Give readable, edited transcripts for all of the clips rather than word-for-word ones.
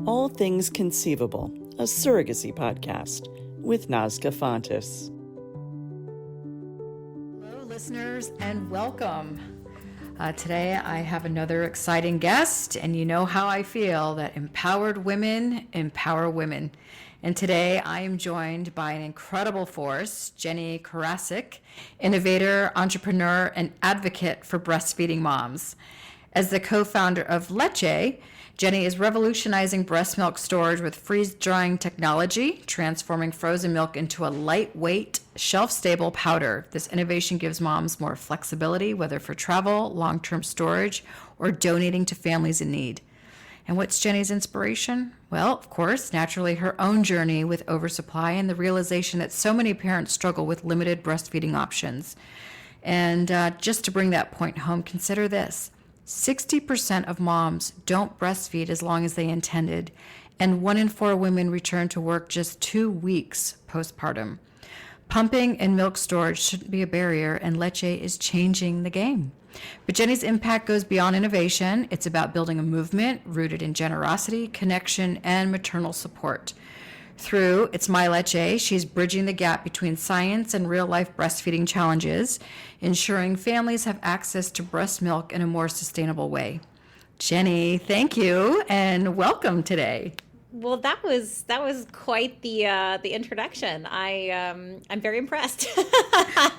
All Things Conceivable, a surrogacy podcast with Nazca Fontes. Hello, listeners, and welcome. Today I have another exciting guest, and you know how I feel that empowered women empower women. And today I am joined by an incredible force, Jenney Korasick, innovator, entrepreneur, and advocate for breastfeeding moms. As the co-founder of Leche, Jenney is revolutionizing breast milk storage with freeze-drying technology, transforming frozen milk into a lightweight, shelf-stable powder. This innovation gives moms more flexibility, whether for travel, long-term storage, or donating to families in need. And what's Jenney's inspiration? Well, of course, naturally her own journey with oversupply and the realization that so many parents struggle with limited breastfeeding options. And just to bring that point home, consider this. 60% of moms don't breastfeed as long as they intended, and 1 in 4 women return to work just 2 weeks postpartum. Pumping and milk storage shouldn't be a barrier, and Leche is changing the game. But Jenney's impact goes beyond innovation. It's about building a movement rooted in generosity, connection, and maternal support. Through It's My Leche, she's bridging the gap between science and real-life breastfeeding challenges, ensuring families have access to breast milk in a more sustainable way. Jenney, thank you and welcome today. Well, that was quite the introduction. I'm very impressed.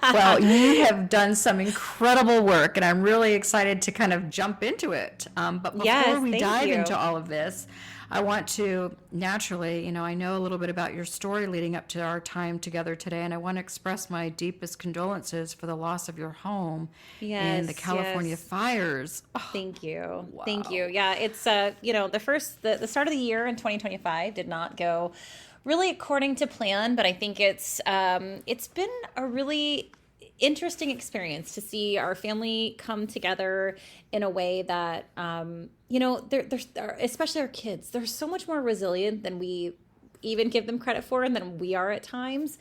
Well, you have done some incredible work, and I'm really excited to kind of jump into it. But before we dive into all of this, I want to naturally, I know a little bit about your story leading up to our time together today, and I want to express my deepest condolences for the loss of your home in the California fires. Oh, Thank you. Wow. Thank you. Yeah, it's, the start of the year in 2025 did not go really according to plan, but I think it's been a really interesting experience to see our family come together in a way that, they're especially our kids, they're so much more resilient than we even give them credit for and than we are at times.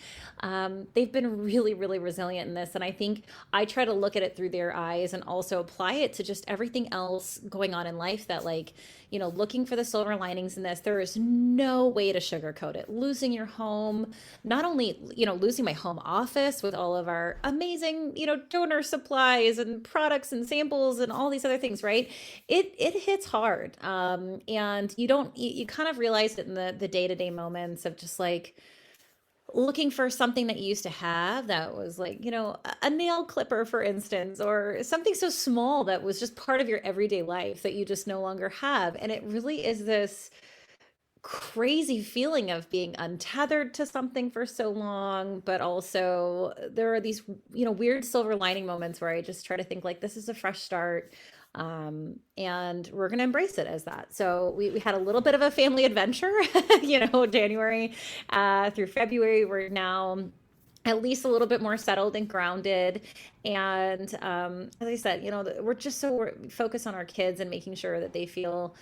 They've been really, really resilient in this. And I think I try to look at it through their eyes and also apply it to just everything else going on in life that, looking for the silver linings in this. There is no way to sugarcoat it. Losing your home, not only, losing my home office with all of our amazing, donor supplies and products and samples and all these other things, right? It hits hard. And you kind of realize it in the day-to-day moments of just looking for something that you used to have that was a nail clipper, for instance, or something so small that was just part of your everyday life that you just no longer have. And it really is this crazy feeling of being untethered to something for so long, but also there are these, weird silver lining moments where I just try to think this is a fresh start. And we're going to embrace it as that. So we had a little bit of a family adventure, January through February. We're now at least a little bit more settled and grounded. And as I said, we're focused on our kids and making sure that they feel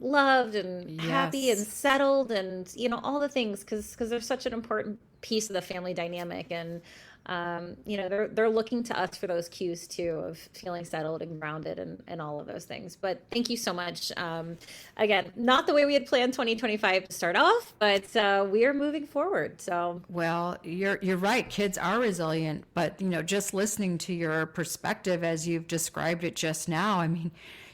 loved and happy and settled and, all the things, because they're such an important piece of the family dynamic. And they're looking to us for those cues too, of feeling settled and grounded and all of those things. But thank you so much. Again, not the way we had planned 2025 to start off, but we are moving forward. So, well, you're right. Kids are resilient, but just listening to your perspective as you've described it just now, I mean,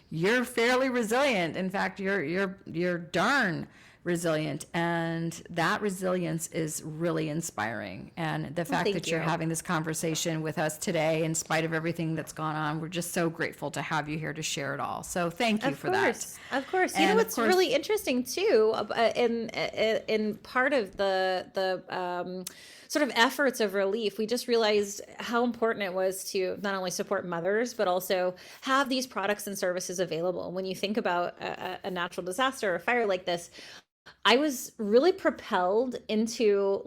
you're fairly resilient. In fact, you're darn resilient, and that resilience is really inspiring. And the fact that you're having this conversation with us today, in spite of everything that's gone on, we're just so grateful to have you here to share it all. So thank you for that. Of course. You know what's really interesting too, in part of the sort of efforts of relief, we just realized how important it was to not only support mothers, but also have these products and services available. When you think about a natural disaster or a fire like this, I was really propelled into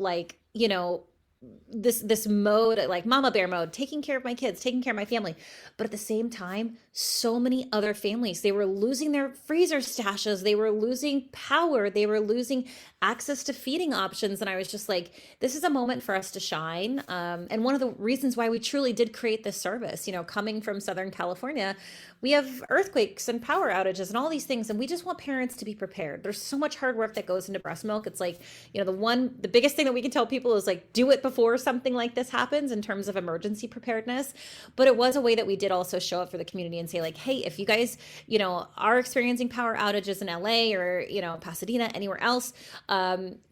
this mode, mama bear mode, taking care of my kids, taking care of my family. But at the same time, so many other families, they were losing their freezer stashes. They were losing power. They were losing access to feeding options. And I was just like, this is a moment for us to shine. And one of the reasons why we truly did create this service, coming from Southern California, we have earthquakes and power outages and all these things. And we just want parents to be prepared. There's so much hard work that goes into breast milk. It's like, the biggest thing that we can tell people is like, do it before something like this happens in terms of emergency preparedness. But it was a way that we did also show up for the community and say like, hey, if you guys, are experiencing power outages in LA or, Pasadena, anywhere else,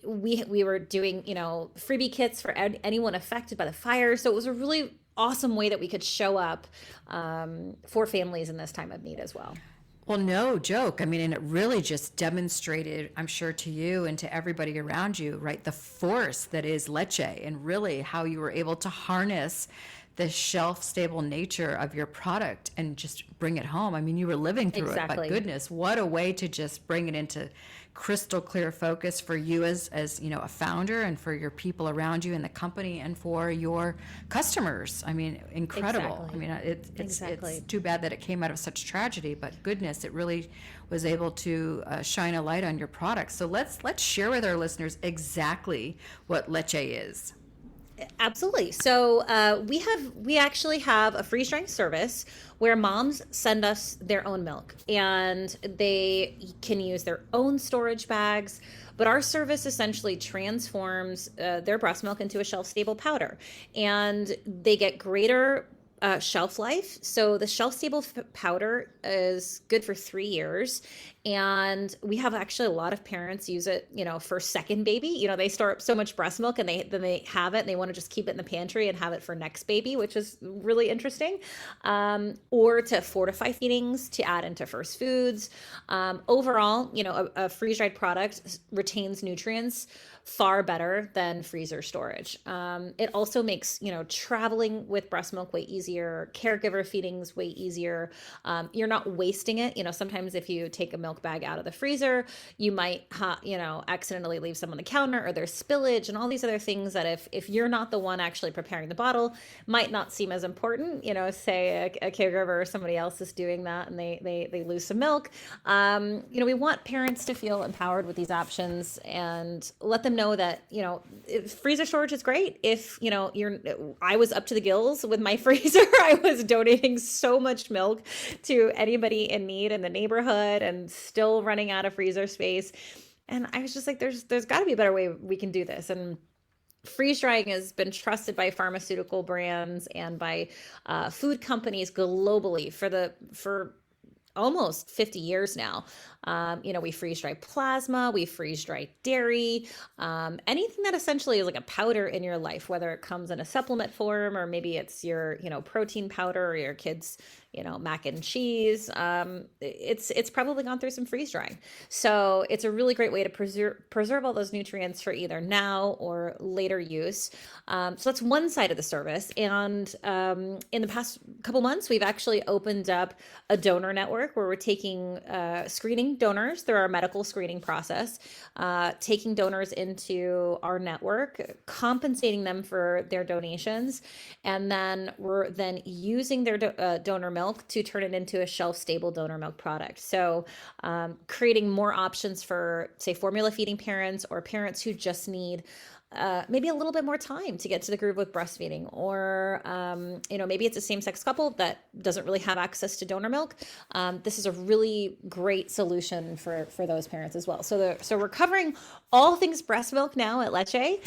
we were doing, freebie kits for anyone affected by the fire. So it was a really awesome way that we could show up for families in this time of need as well. Well, no joke. I mean, and it really just demonstrated, I'm sure, to you and to everybody around you, right, the force that is Leche, and really how you were able to harness the shelf-stable nature of your product and just bring it home. I mean, you were living through it, but goodness, what a way to just bring it into crystal clear focus for you as a founder, and for your people around you in the company, and for your customers. I mean, incredible. Exactly. I mean, it's too bad that it came out of such tragedy, but goodness, it really was able to shine a light on your product. So let's share with our listeners exactly what Leche is. Absolutely. So we actually have a freeze drying service where moms send us their own milk, and they can use their own storage bags. But our service essentially transforms their breast milk into a shelf stable powder, and they get greater shelf life. So the shelf stable powder is good for 3 years. And we have actually a lot of parents use it, for second baby. They store up so much breast milk and they have it and they want to just keep it in the pantry and have it for next baby, which is really interesting. Or to fortify feedings, to add into first foods. Overall, a freeze dried product retains nutrients far better than freezer storage. It also makes, traveling with breast milk way easier, caregiver feedings way easier. You're not wasting it. Sometimes if you take a milk bag out of the freezer, you might, accidentally leave some on the counter, or there's spillage and all these other things that if you're not the one actually preparing the bottle, might not seem as important. Say a caregiver or somebody else is doing that and they lose some milk. We want parents to feel empowered with these options and let them know that, freezer storage is great. If, I was up to the gills with my freezer. I was donating so much milk to anybody in need in the neighborhood and still running out of freezer space. And I was just like, there's got to be a better way we can do this. And freeze drying has been trusted by pharmaceutical brands and by food companies globally for almost 50 years now. We freeze dry plasma, we freeze dry dairy, anything that essentially is like a powder in your life, whether it comes in a supplement form or maybe it's your, protein powder or your kids, mac and cheese. It's probably gone through some freeze drying. So it's a really great way to preserve all those nutrients for either now or later use. So that's one side of the service. And in the past couple months, we've actually opened up a donor network where we're taking screening donors through our medical screening process, taking donors into our network, compensating them for their donations, and then we're then using their donor milk to turn it into a shelf-stable donor milk product. So creating more options for, say, formula feeding parents or parents who just need maybe a little bit more time to get to the groove with breastfeeding, or maybe it's a same-sex couple that doesn't really have access to donor milk. This is a really great solution for those parents as well. So we're covering all things breast milk now at Leche,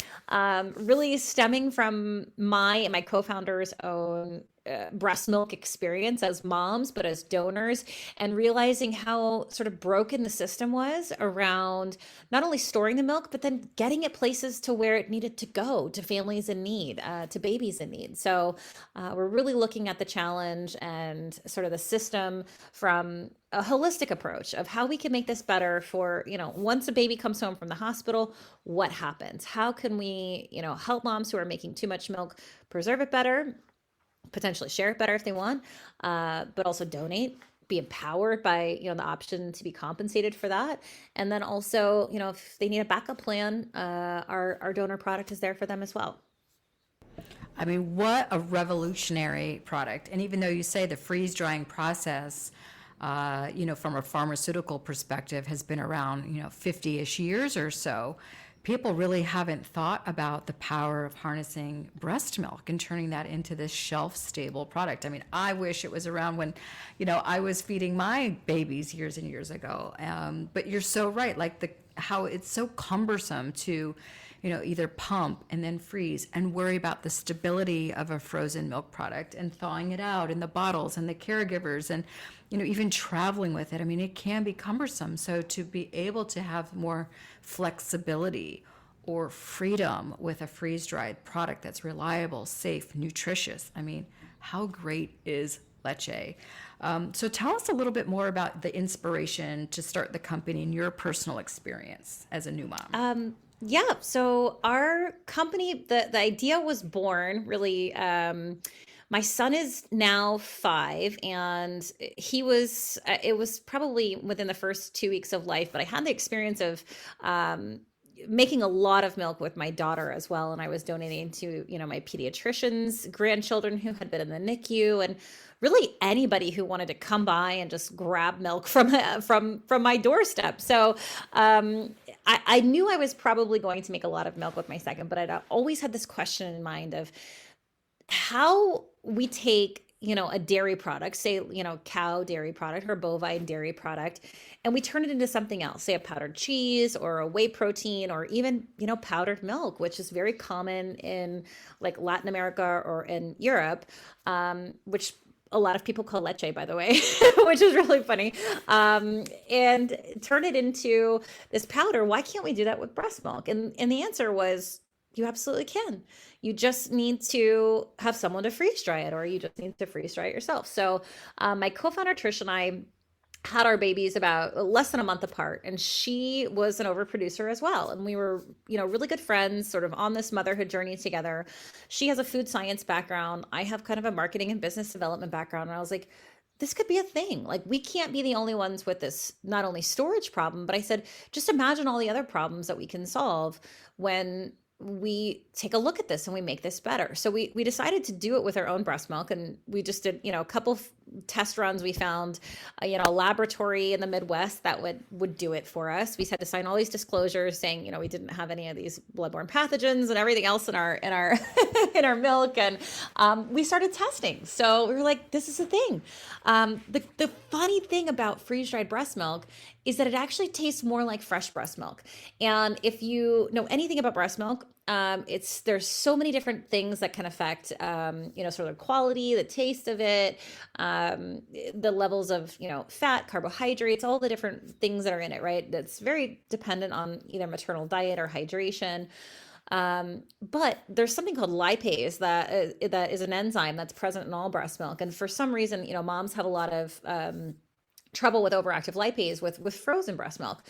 really stemming from my and my co-founder's own breast milk experience as moms, but as donors, and realizing how sort of broken the system was around not only storing the milk, but then getting it places to where it needed to go, to families in need, to babies in need. So we're really looking at the challenge and sort of the system from a holistic approach of how we can make this better for, once a baby comes home from the hospital, what happens? How can we, help moms who are making too much milk preserve it better, potentially share it better if they want, but also donate, be empowered by, the option to be compensated for that. And then also, if they need a backup plan, our donor product is there for them as well. I mean, what a revolutionary product. And even though you say the freeze drying process, from a pharmaceutical perspective has been around, 50-ish years or so, people really haven't thought about the power of harnessing breast milk and turning that into this shelf-stable product. I mean, I wish it was around when, I was feeding my babies years and years ago. But you're so right, like how it's so cumbersome to, either pump and then freeze and worry about the stability of a frozen milk product and thawing it out in the bottles and the caregivers and, even traveling with it. I mean, it can be cumbersome. So to be able to have more flexibility or freedom with a freeze-dried product that's reliable, safe, nutritious, I mean, how great is Leche? So tell us a little bit more about the inspiration to start the company and your personal experience as a new mom. Yeah, so our company, the idea was born really. My son is now 5, and it was probably within the first 2 weeks of life, but I had the experience of making a lot of milk with my daughter as well. And I was donating to, my pediatrician's grandchildren who had been in the NICU, and really anybody who wanted to come by and just grab milk from my doorstep. So I knew I was probably going to make a lot of milk with my second, but I'd always had this question in mind of how we take, a dairy product, say, cow dairy product or bovine dairy product, and we turn it into something else, say a powdered cheese or a whey protein, or even, powdered milk, which is very common in like Latin America or in Europe, which a lot of people call leche, by the way, which is really funny, and turn it into this powder. Why can't we do that with breast milk? And the answer was, you absolutely can. You just need to have someone to freeze dry it, or you just need to freeze dry it yourself. So my co-founder Trish and I had our babies about less than a month apart, and she was an overproducer as well. And we were, really good friends, sort of on this motherhood journey together. She has a food science background. I have kind of a marketing and business development background. And I was like, this could be a thing. Like, we can't be the only ones with this, not only storage problem, but I said, just imagine all the other problems that we can solve when we take a look at this and we make this better. So we decided to do it with our own breast milk, and we just did, a couple of test runs. We found, a laboratory in the Midwest that would do it for us. We had to sign all these disclosures saying, we didn't have any of these bloodborne pathogens and everything else in our in our milk, and we started testing. So we were like, this is a thing. The funny thing about freeze-dried breast milk is that it actually tastes more like fresh breast milk. And if you know anything about breast milk, there's so many different things that can affect, sort of quality, the taste of it, the levels of, fat, carbohydrates, all the different things that are in it, right? That's very dependent on either maternal diet or hydration. But there's something called lipase that is an enzyme that's present in all breast milk. And for some reason, moms have a lot of, trouble with overactive lipase with frozen breast milk.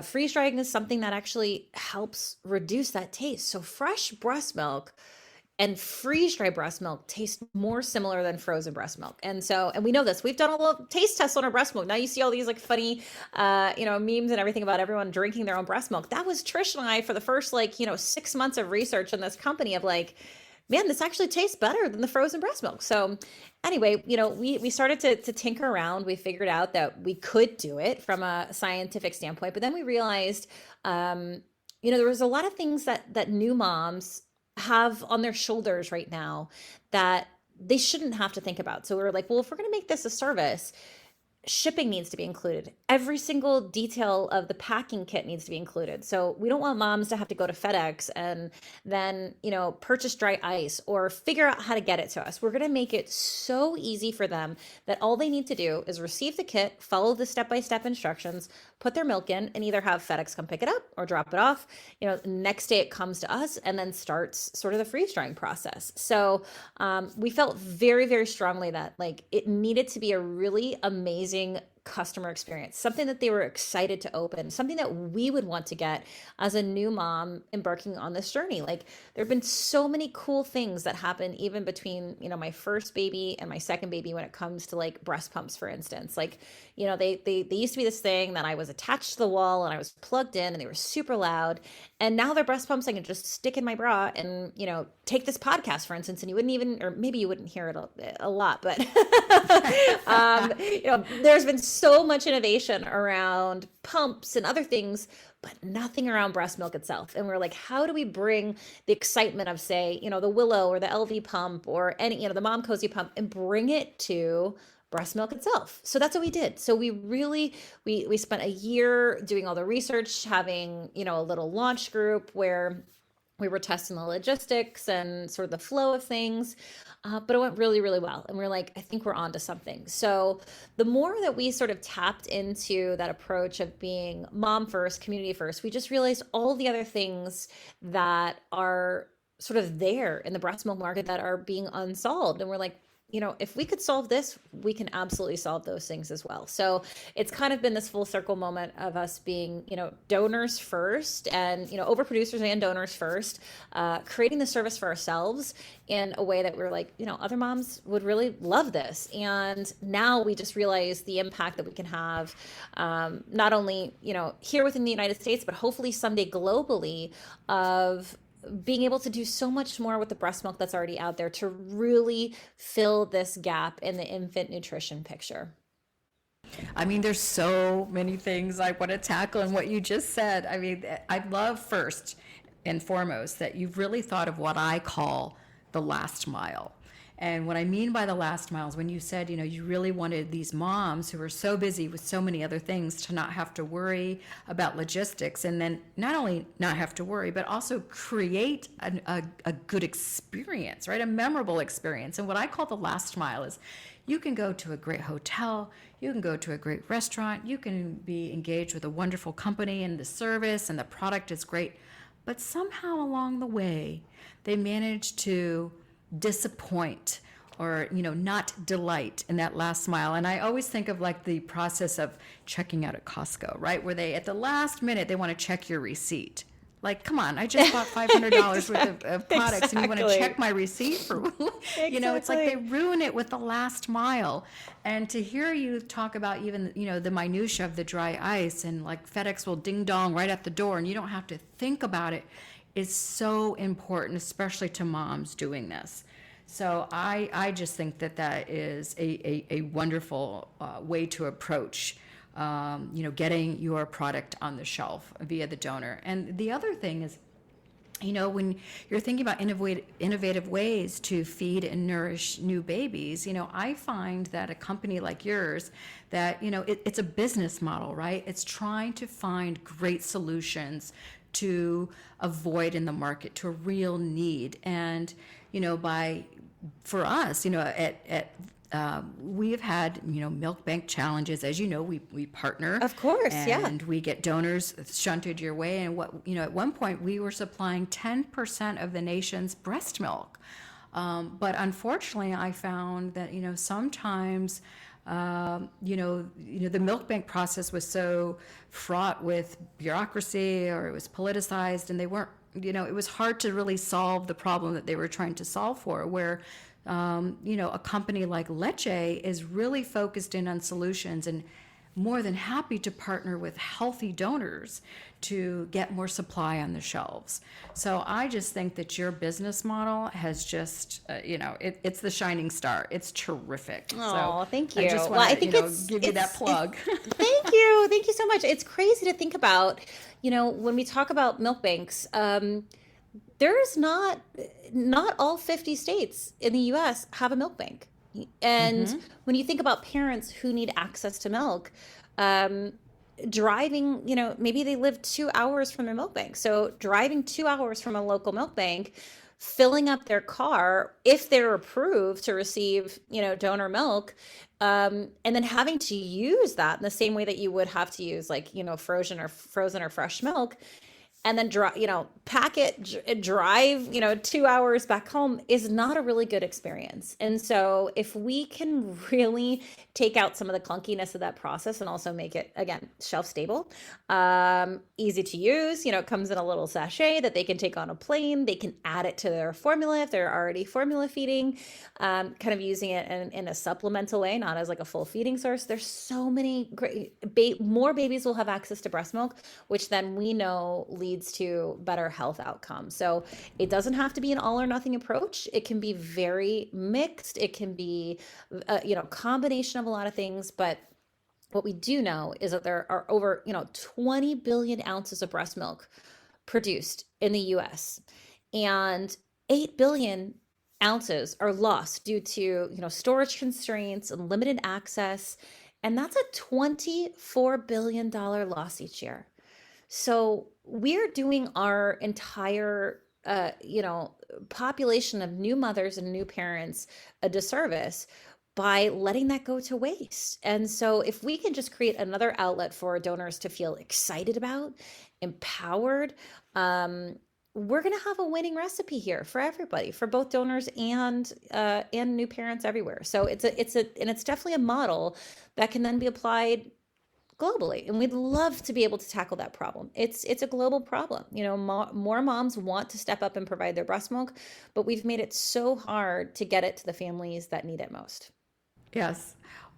Freeze drying is something that actually helps reduce that taste. So fresh breast milk and freeze-dried breast milk taste more similar than frozen breast milk. And we know this. We've done a little taste tests on our breast milk. Now you see all these like funny, memes and everything about everyone drinking their own breast milk. That was Trish and I for the first 6 months of research in this company of like, man, this actually tastes better than the frozen breast milk. So anyway, we started to tinker around. We figured out that we could do it from a scientific standpoint, but then we realized, there was a lot of things that new moms have on their shoulders right now that they shouldn't have to think about. So we were like, well, if we're going to make this a service, shipping needs to be included. Every single detail of the packing kit needs to be included. So we don't want moms to have to go to FedEx and then, purchase dry ice or figure out how to get it to us. We're going to make it so easy for them that all they need to do is receive the kit, follow the step-by-step instructions, put their milk in, and either have FedEx come pick it up or drop it off. Next day it comes to us and then starts sort of the freeze drying process. So we felt very, very strongly that it needed to be a really amazing customer experience, something that they were excited to open, something that we would want to get as a new mom embarking on this journey. There have been so many cool things that happen even between, my first baby and my second baby when it comes to breast pumps, for instance. They used to be this thing that I was attached to the wall and I was plugged in and they were super loud. And now they're breast pumps I can just stick in my bra and, take this podcast, for instance, and you wouldn't even, or maybe you wouldn't hear it a lot, but, there's been so much innovation around pumps and other things, but nothing around breast milk itself. And we're like, how do we bring the excitement of, say, the Willow or the LV pump or any, the Mom Cozy pump, and bring it to breast milk itself? So that's what we did. So we really, we spent a year doing all the research, having, a little launch group where we were testing the logistics and sort of the flow of things, but it went really, really well. And we're like, I think we're onto something. So the more that we sort of tapped into that approach of being mom first, community first, we just realized all the other things that are sort of there in the breast milk market that are being unsolved. And we're like, if we could solve this, we can absolutely solve those things as well. So it's kind of been this full circle moment of us being, donors first and, overproducers and donors first, creating the service for ourselves in a way that we're like, other moms would really love this. And now we just realize the impact that we can have, not only, here within the United States, but hopefully someday globally, of being able to do so much more with the breast milk that's already out there to really fill this gap in the infant nutrition picture. I mean, there's so many things I want to tackle in what you just said. I mean, I love first and foremost that you've really thought of what I call the last mile. And what I mean by the last mile is when you said, you really wanted these moms who are so busy with so many other things to not have to worry about logistics, and then not only not have to worry, but also create a good experience, right? A memorable experience. And what I call the last mile is you can go to a great hotel, you can go to a great restaurant, you can be engaged with a wonderful company and the service and the product is great, but somehow along the way, they manage to disappoint or not delight in that last mile. And I always think of like the process of checking out at Costco, right, where they at the last minute they want to check your receipt. Like, come on, I just bought $500 worth of products, and you want to check my receipt for it's like they ruin it with the last mile. And to hear you talk about even the minutia of the dry ice, and like FedEx will ding dong right at the door and you don't have to think about it, is so important, especially to moms doing this. So I just think that is a wonderful way to approach, getting your product on the shelf via the donor. And the other thing is, when you're thinking about innovative ways to feed and nourish new babies, I find that a company like yours, that, it's a business model, right? It's trying to find great solutions to avoid in the market, to a real need. And, for us, we've had, milk bank challenges. As you know, we partner. Of course, and we get donors shunted your way. And at one point we were supplying 10% of the nation's breast milk. But unfortunately, I found that, sometimes the milk bank process was so fraught with bureaucracy, or it was politicized, and they weren't, it was hard to really solve the problem that they were trying to solve for, where, a company like Leche is really focused in on solutions and more than happy to partner with healthy donors to get more supply on the shelves. So I just think that your business model has just, it's the shining star. It's terrific. Oh, so thank you. I just want to give you that plug. Thank you. Thank you so much. It's crazy to think about, when we talk about milk banks, there's not all 50 states in the US have a milk bank. And when you think about parents who need access to milk, driving, maybe they live 2 hours from their milk bank. So driving 2 hours from a local milk bank, filling up their car, if they're approved to receive, donor milk, and then having to use that in the same way that you would have to use frozen or fresh milk, and then pack it, drive, 2 hours back home is not a really good experience. And so if we can really take out some of the clunkiness of that process and also make it, again, shelf stable, easy to use, it comes in a little sachet that they can take on a plane, they can add it to their formula if they're already formula feeding, kind of using it in a supplemental way, not as like a full feeding source. There's so many great, more babies will have access to breast milk, which then we know leads to better health outcomes. So it doesn't have to be an all or nothing approach. It can be very mixed. It can be, combination of a lot of things, but What we do know is that there are over, 20 billion ounces of breast milk produced in the US, and 8 billion ounces are lost due to, storage constraints and limited access. And that's a $24 billion loss each year. So we're doing our entire, population of new mothers and new parents a disservice by letting that go to waste. And so if we can just create another outlet for donors to feel excited about, empowered, we're going to have a winning recipe here for everybody, for both donors and new parents everywhere. So it's definitely a model that can then be applied globally, and we'd love to be able to tackle that problem. It's a global problem. More moms want to step up and provide their breast milk, but we've made it so hard to get it to the families that need it most. Yes.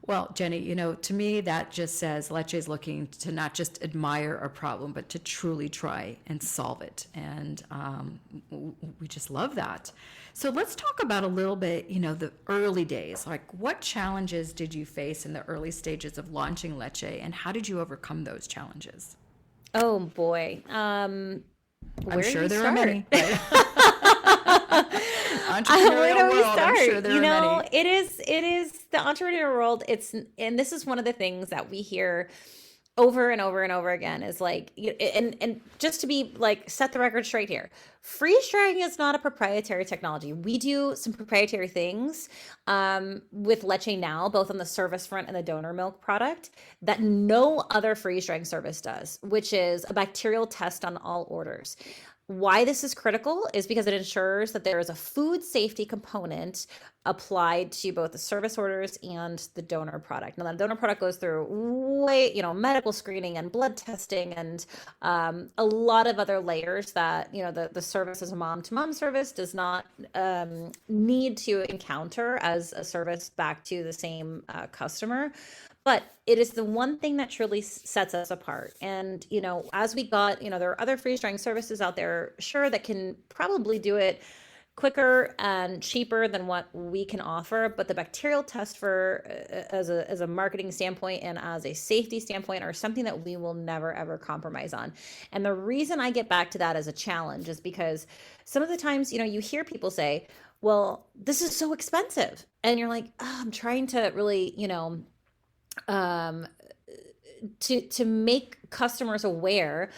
Well, Jenney, to me, that just says Leche is looking to not just admire a problem, but to truly try and solve it. And we just love that. So let's talk about a little bit, the early days. Like, what challenges did you face in the early stages of launching Leche, and how did you overcome those challenges? Oh, boy. I'm sure there are many. Where do we start? I'm sure there are many. It is the entrepreneurial world. And this is one of the things that we hear over and over and over again is like, and just to be like, set the record straight here. Freeze drying is not a proprietary technology. We do some proprietary things with Leche now, both on the service front and the donor milk product, that no other freeze drying service does, which is a bacterial test on all orders. Why this is critical is because it ensures that there is a food safety component applied to both the service orders and the donor product. Now, the donor product goes through medical screening and blood testing and a lot of other layers that, the service as a mom-to-mom service does not need to encounter as a service back to the same customer. But it is the one thing that truly sets us apart. And, as we got, there are other freeze drying services out there, sure, that can probably do it quicker and cheaper than what we can offer. But the bacterial test as a marketing standpoint and as a safety standpoint are something that we will never, ever compromise on. And the reason I get back to that as a challenge is because some of the times, you hear people say, well, this is so expensive. And you're like, I'm trying to really, to make customers aware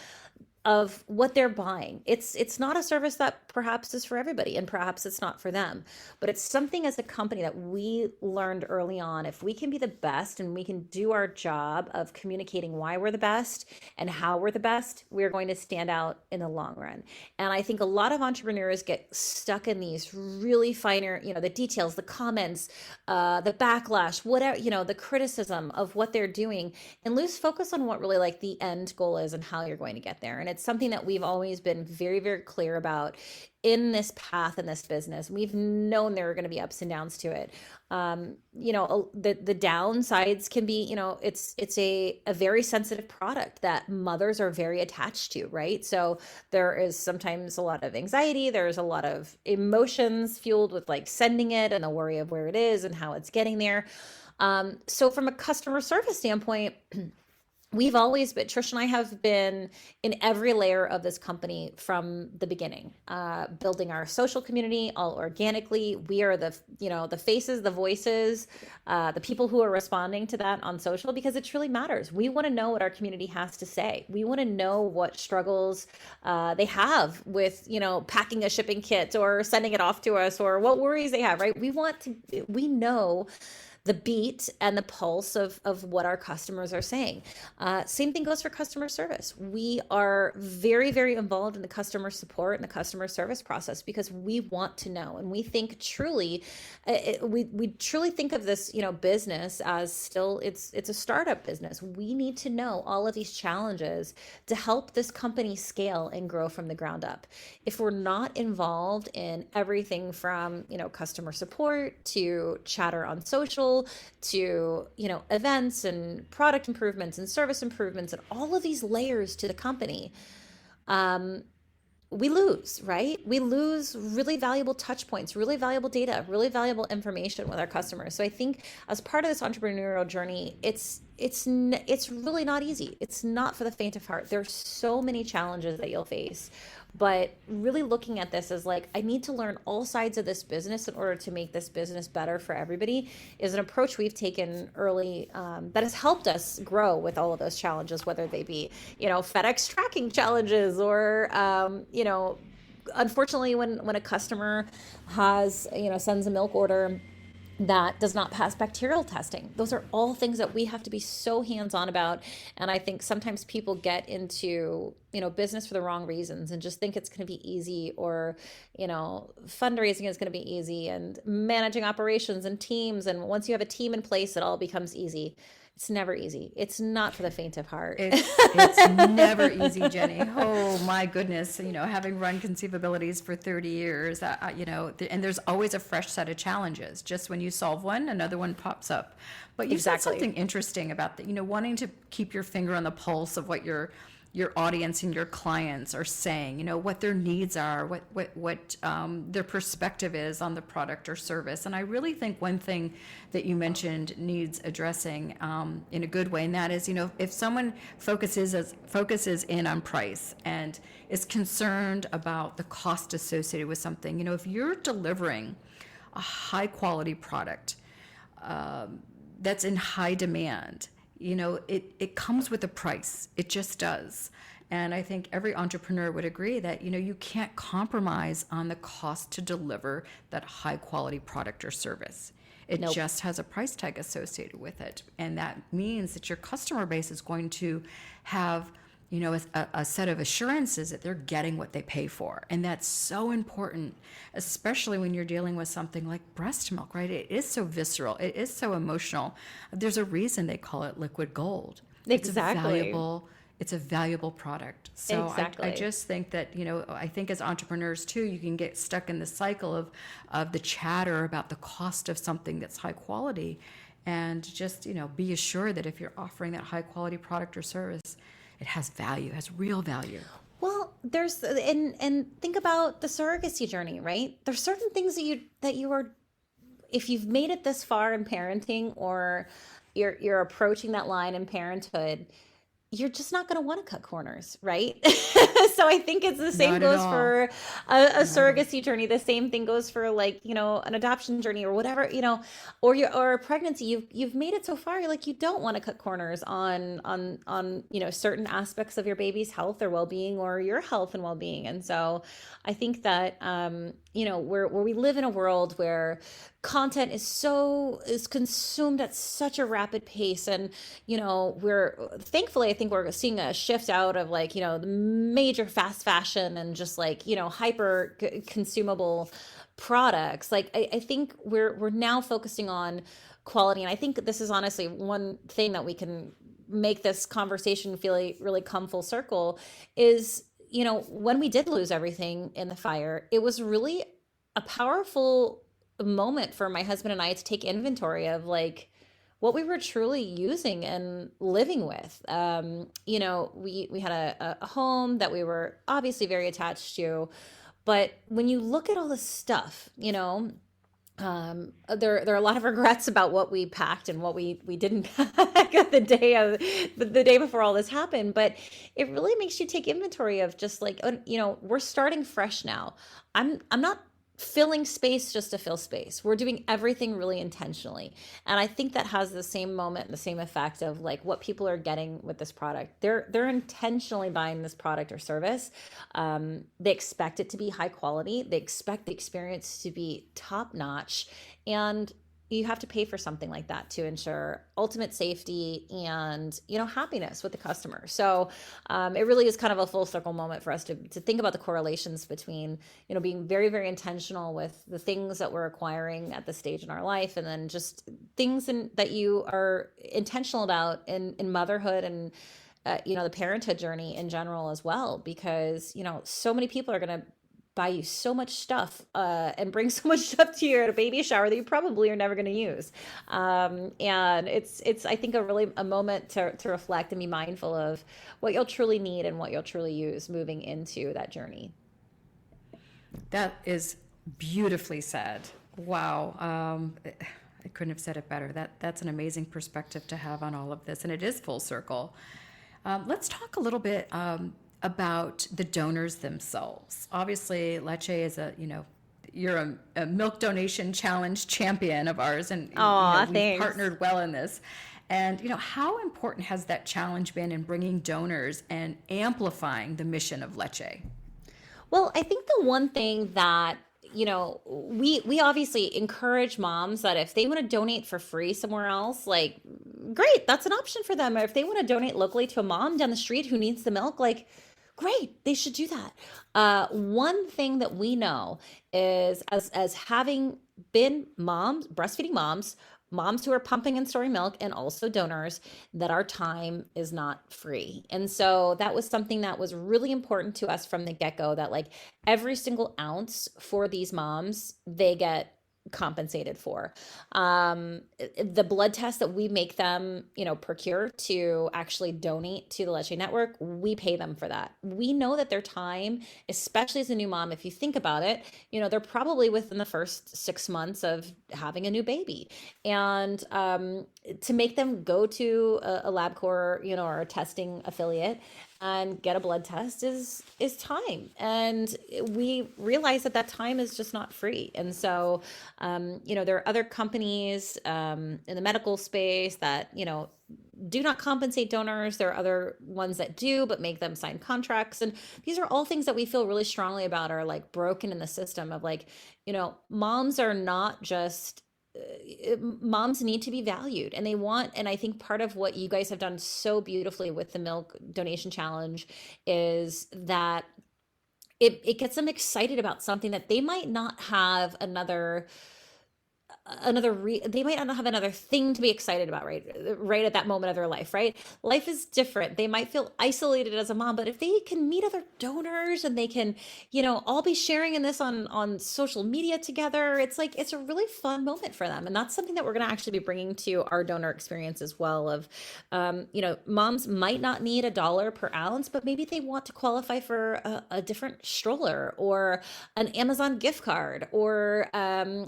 of what they're buying. It's not a service that perhaps is for everybody, and perhaps it's not for them, but it's something as a company that we learned early on. If we can be the best and we can do our job of communicating why we're the best and how we're the best, we're going to stand out in the long run. And I think a lot of entrepreneurs get stuck in these really finer, the details, the comments, the backlash, whatever, the criticism of what they're doing, and lose focus on what really like the end goal is and how you're going to get there. And it's something that we've always been very, very clear about in this path, in this business. We've known there are going to be ups and downs to it. The downsides can be, it's a very sensitive product that mothers are very attached to, right? So there is sometimes a lot of anxiety. There's a lot of emotions fueled with like sending it and the worry of where it is and how it's getting there. So from a customer service standpoint, Trish and I have been in every layer of this company from the beginning, building our social community all organically. We are the faces, the voices, the people who are responding to that on social, because it truly matters. We want to know what our community has to say. We want to know what struggles they have with, packing a shipping kit or sending it off to us, or what worries they have, right? We know the beat and the pulse of what our customers are saying. Same thing goes for customer service. We are very, very involved in the customer support and the customer service process because we want to know. And we think truly, we truly think of this, business as still, it's a startup business. We need to know all of these challenges to help this company scale and grow from the ground up. If we're not involved in everything from, customer support to chatter on social, to events and product improvements and service improvements and all of these layers to the company, we lose, right? We lose really valuable touch points, really valuable data, really valuable information with our customers. So I think as part of this entrepreneurial journey, it's it's really not easy. It's not for the faint of heart. There's so many challenges that you'll face, but really looking at this as like, I need to learn all sides of this business in order to make this business better for everybody, is an approach we've taken early, that has helped us grow with all of those challenges, whether they be, FedEx tracking challenges, or, unfortunately, when a customer has, sends a milk order that does not pass bacterial testing. Those are all things that we have to be so hands-on about. And I think sometimes people get into, business for the wrong reasons and just think it's going to be easy, or, fundraising is going to be easy, and managing operations and teams. And once you have a team in place, it all becomes easy. It's never easy. It's not for the faint of heart. It's never easy, Jenney. Oh my goodness. Having run conceivabilities for 30 years, and there's always a fresh set of challenges. Just when you solve one, another one pops up. But you said something interesting about that, wanting to keep your finger on the pulse of what your audience and your clients are saying, what their needs are, what their perspective is on the product or service. And I really think one thing that you mentioned needs addressing in a good way, and that is, if someone focuses in on price and is concerned about the cost associated with something, if you're delivering a high quality product that's in high demand, it comes with a price. It just does. And I think every entrepreneur would agree that, you can't compromise on the cost to deliver that high quality product or service. It just has a price tag associated with it. And that means that your customer base is going to have, a set of assurances that they're getting what they pay for. And that's so important, especially when you're dealing with something like breast milk, right? It is so visceral. It is so emotional. There's a reason they call it liquid gold. Exactly. It's a valuable product. So I just think that, I think as entrepreneurs too, you can get stuck in the cycle of the chatter about the cost of something that's high quality, and just, be assured that if you're offering that high quality product or service, it has value, has real value. Well, there's, and think about the surrogacy journey, right? There's certain things that you are, if you've made it this far in parenting, or you're approaching that line in parenthood, you're just not going to want to cut corners, right? So I think it's the same goes for a surrogacy journey. The same thing goes for, like, an adoption journey, or whatever, or a pregnancy. You've made it so far. You're like, you don't want to cut corners on certain aspects of your baby's health or well-being, or your health and well-being. And so I think that, where we live in a world where content is consumed at such a rapid pace, and I think we're seeing a shift out of, like, the major fast fashion and just, like, hyper consumable products. Like, I think we're now focusing on quality, and I think this is honestly one thing that we can make this conversation feel really come full circle is, when we did lose everything in the fire, it was really a powerful moment for my husband and I to take inventory of, like, what we were truly using and living with. We had a home that we were obviously very attached to, but when you look at all this stuff, there are a lot of regrets about what we packed and what we didn't pack the day before all this happened. But it really makes you take inventory of just, like, we're starting fresh now. I'm not filling space just to fill space. We're doing everything really intentionally. And I think that has the same moment and the same effect of, like, what people are getting with this product. They're intentionally buying this product or service. They expect it to be high quality. They expect the experience to be top notch. And you have to pay for something like that to ensure ultimate safety and, happiness with the customer. So it really is kind of a full circle moment for us to think about the correlations between, being very, very intentional with the things that we're acquiring at this stage in our life, and then just things that you are intentional about in motherhood and, the parenthood journey in general as well, because, so many people are going to buy you so much stuff and bring so much stuff to your baby shower that you probably are never going to use. And it's I think a moment to reflect and be mindful of what you'll truly need and what you'll truly use moving into that journey. That is beautifully said. Wow. I couldn't have said it better. That's an amazing perspective to have on all of this, and it is full circle. Let's talk a little bit about the donors themselves. Obviously, Leche is you're a milk donation challenge champion of ours, and we've thanks. partnered well in this. And how important has that challenge been in bringing donors and amplifying the mission of Leche? Well, I think the one thing that we obviously encourage moms that if they want to donate for free somewhere else, like, great, that's an option for them. Or if they want to donate locally to a mom down the street who needs the milk, like, great, they should do that. One thing that we know is, as having been moms, breastfeeding moms who are pumping and storing milk, and also donors, that our time is not free. And so that was something that was really important to us from the get-go, that like every single ounce for these moms, they get compensated for. The blood tests that we make them, procure to actually donate to the Leche Network, we pay them for that. We know that their time, especially as a new mom, if you think about it, they're probably within the first 6 months of having a new baby. And to make them go to a LabCorp, or a testing affiliate and get a blood test is time. And we realize that time is just not free. And so, there are other companies in the medical space that, do not compensate donors. There are other ones that do, but make them sign contracts. And these are all things that we feel really strongly about are like broken in the system of like, moms are not just moms need to be valued, and and I think part of what you guys have done so beautifully with the milk donation challenge is that it gets them excited about something that they might not have they might not have another thing to be excited about right at that moment of their life is different. They might feel isolated as a mom, but if they can meet other donors and they can all be sharing in this on social media together, it's a really fun moment for them. And that's something that we're going to actually be bringing to our donor experience as well, of moms might not need $1 per ounce, but maybe they want to qualify for a different stroller or an Amazon gift card, or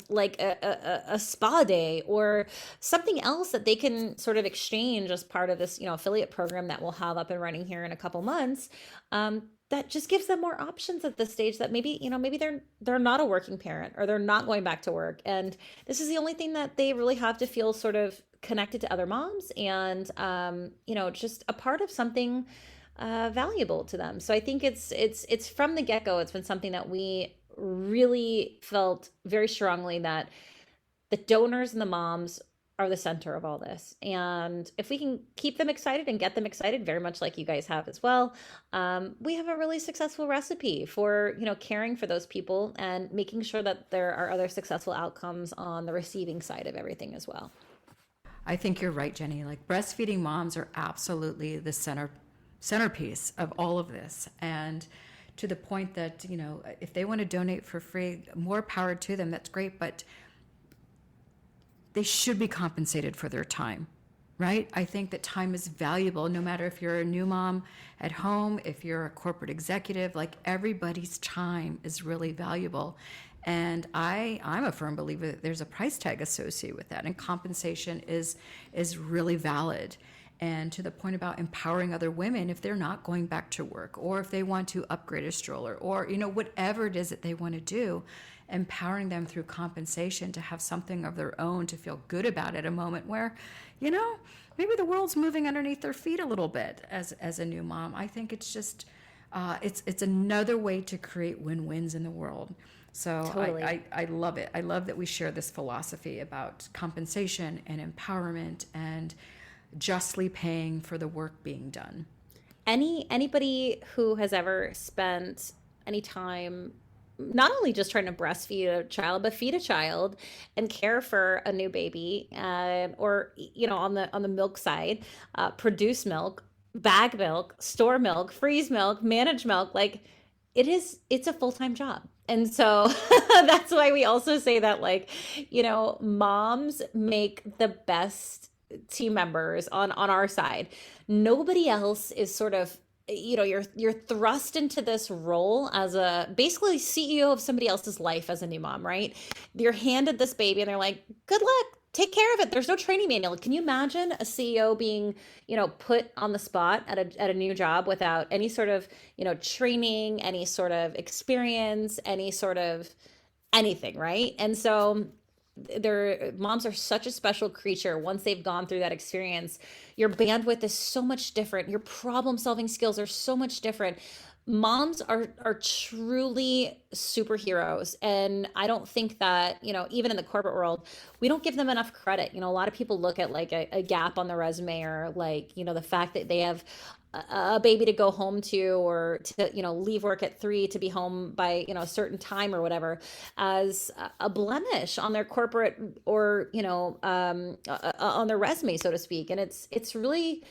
like a spa day, or something else that they can sort of exchange as part of this affiliate program that we'll have up and running here in a couple months, that just gives them more options at this stage, that maybe they're not a working parent, or they're not going back to work, and this is the only thing that they really have to feel sort of connected to other moms and just a part of something valuable to them. So I think it's from the get-go, it's been something that we really felt very strongly that the donors and the moms are the center of all this. And if we can keep them excited and get them excited, very much like you guys have as well, we have a really successful recipe for, caring for those people and making sure that there are other successful outcomes on the receiving side of everything as well. I think you're right, Jenney. Like, breastfeeding moms are absolutely the centerpiece of all of this. And to the point that, if they want to donate for free, more power to them, that's great. But they should be compensated for their time, right? I think that time is valuable, no matter if you're a new mom at home, if you're a corporate executive, like, everybody's time is really valuable. And I'm a firm believer that there's a price tag associated with that, and compensation is really valid. And to the point about empowering other women, if they're not going back to work, or if they want to upgrade a stroller, or whatever it is that they want to do, empowering them through compensation to have something of their own to feel good about at a moment where, maybe the world's moving underneath their feet a little bit as a new mom. I think it's just, it's another way to create win-wins in the world. So totally. I love it. I love that we share this philosophy about compensation and empowerment and justly paying for the work being done. Anybody who has ever spent any time not only just trying to breastfeed a child, but feed a child and care for a new baby, or on the milk side, produce milk, bag milk, store milk, freeze milk, manage milk, like, it's a full-time job. And so that's why we also say that, like, moms make the best team members on our side. Nobody else is sort of, you're thrust into this role as a basically CEO of somebody else's life as a new mom, right? You're handed this baby and they're like, good luck, take care of it. There's no training manual. Can you imagine a CEO being, put on the spot at a new job without any sort of, training, any sort of experience, any sort of anything, right? And so their moms are such a special creature. Once they've gone through that experience, your bandwidth is so much different. Your problem solving skills are so much different. Moms are truly superheroes, and I don't think that, even in the corporate world, we don't give them enough credit. A lot of people look at like a gap on the resume, or like, the fact that they have a baby to go home to, or to, leave work at 3 to be home by, a certain time or whatever, as a blemish on their corporate, or, on their resume, so to speak. And it's really,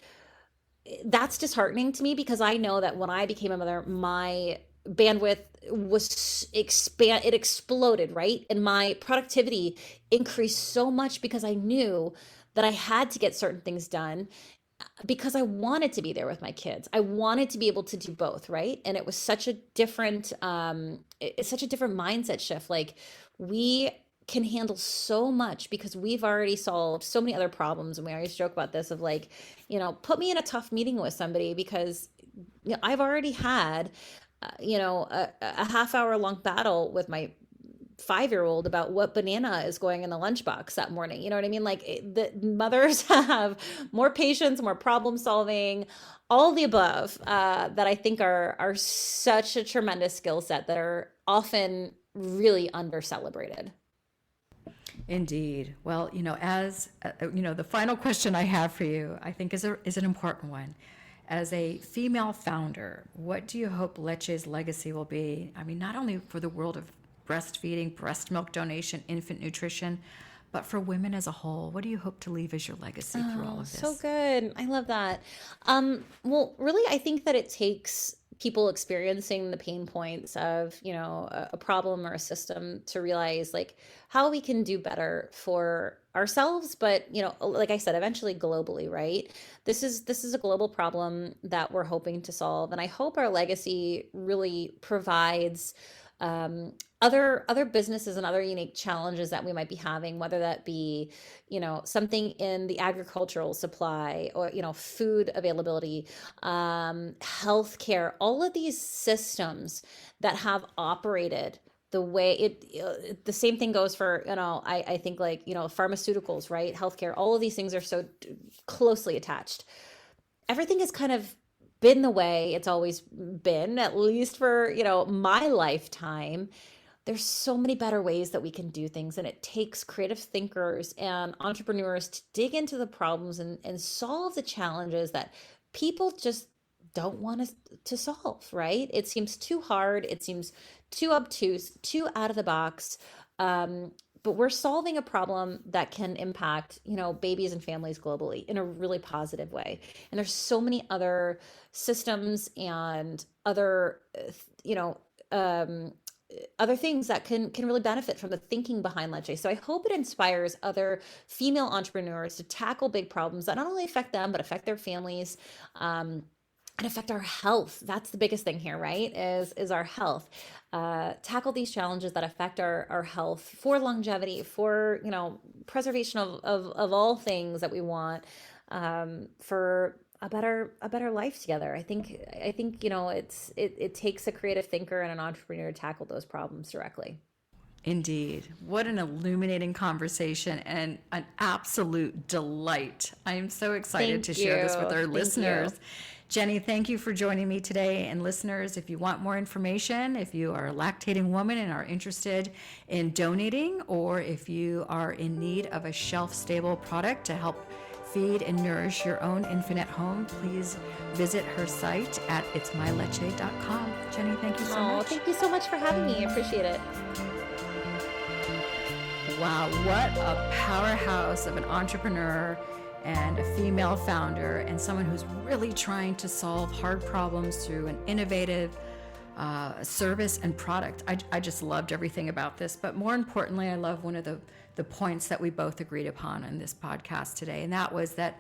that's disheartening to me, because I know that when I became a mother, my bandwidth it exploded, right? And my productivity increased so much, because I knew that I had to get certain things done, because I wanted to be there with my kids. I wanted to be able to do both, right? And it was such a different it's such a different mindset shift. Like, we can handle so much because we've already solved so many other problems. And we always joke about this of like, put me in a tough meeting with somebody, because I've already had a half-hour long battle with my 5-year-old about what banana is going in the lunchbox that morning. You know what I mean? Like, the mothers have more patience, more problem solving, all the above, that I think are such a tremendous skill set that are often really under celebrated. Indeed. Well, as the final question I have for you, I think is an important one. As a female founder, what do you hope Leche's legacy will be? I mean, not only for the world of breastfeeding, breast milk donation, infant nutrition, but for women as a whole. What do you hope to leave as your legacy through all of this? So good. I love that. Well, really, I think that it takes people experiencing the pain points of, a problem or a system to realize like how we can do better for ourselves, but, like I said, eventually globally, right? This is a global problem that we're hoping to solve. And I hope our legacy really provides other businesses and other unique challenges that we might be having, whether that be, something in the agricultural supply, or, food availability, healthcare, all of these systems that have operated the way the same thing goes for, I think like, pharmaceuticals, right? Healthcare, all of these things are so closely attached. Everything has kind of been the way it's always been, at least for, my lifetime. There's so many better ways that we can do things, and it takes creative thinkers and entrepreneurs to dig into the problems and solve the challenges that people just don't want to solve, right? It seems too hard. It seems too obtuse, too out of the box. But we're solving a problem that can impact, babies and families globally in a really positive way. And there's so many other systems and other, other things that can really benefit from the thinking behind Leche. So I hope it inspires other female entrepreneurs to tackle big problems that not only affect them, but affect their families, and affect our health. That's the biggest thing here, right? Is our health. Tackle these challenges that affect our health for longevity, for, preservation of all things that we want, for a better life together. I think it takes a creative thinker and an entrepreneur to tackle those problems directly. Indeed. What an illuminating conversation and an absolute delight. I am so excited to share this with our listeners. Jenney, thank you for joining me today. And listeners, if you want more information, if you are a lactating woman and are interested in donating, or if you are in need of a shelf-stable product to help feed and nourish your own infant at home, please visit her site at itsmyleche.com. Jenney, thank you so much. Thank you so much for having me. I appreciate it. Wow, what a powerhouse of an entrepreneur and a female founder, and someone who's really trying to solve hard problems through an innovative service and product. I just loved everything about this, but more importantly, I love one of the points that we both agreed upon in this podcast today, and that was that,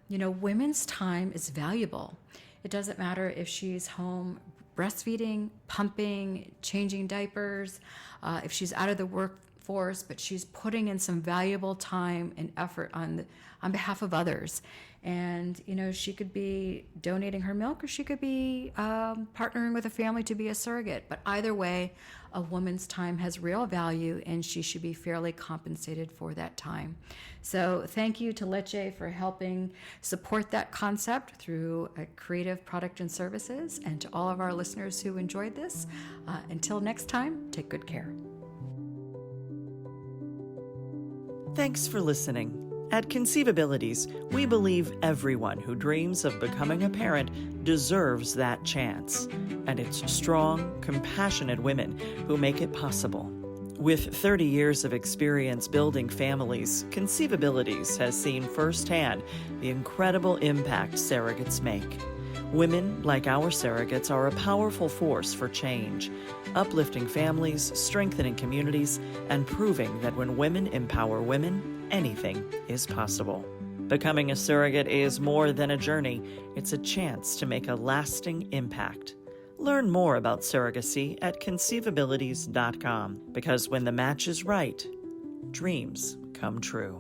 women's time is valuable. It doesn't matter if she's home breastfeeding, pumping, changing diapers, if she's out of the workforce force, but she's putting in some valuable time and effort on behalf of others. And, she could be donating her milk, or she could be partnering with a family to be a surrogate. But either way, a woman's time has real value, and she should be fairly compensated for that time. So thank you to Leche for helping support that concept through a creative product and services, and to all of our listeners who enjoyed this. Until next time, take good care. Thanks for listening. At Conceivabilities, we believe everyone who dreams of becoming a parent deserves that chance. And it's strong, compassionate women who make it possible. With 30 years of experience building families, Conceivabilities has seen firsthand the incredible impact surrogates make. Women, like our surrogates, are a powerful force for change, uplifting families, strengthening communities, and proving that when women empower women, anything is possible. Becoming a surrogate is more than a journey. It's a chance to make a lasting impact. Learn more about surrogacy at conceivabilities.com, because when the match is right, dreams come true.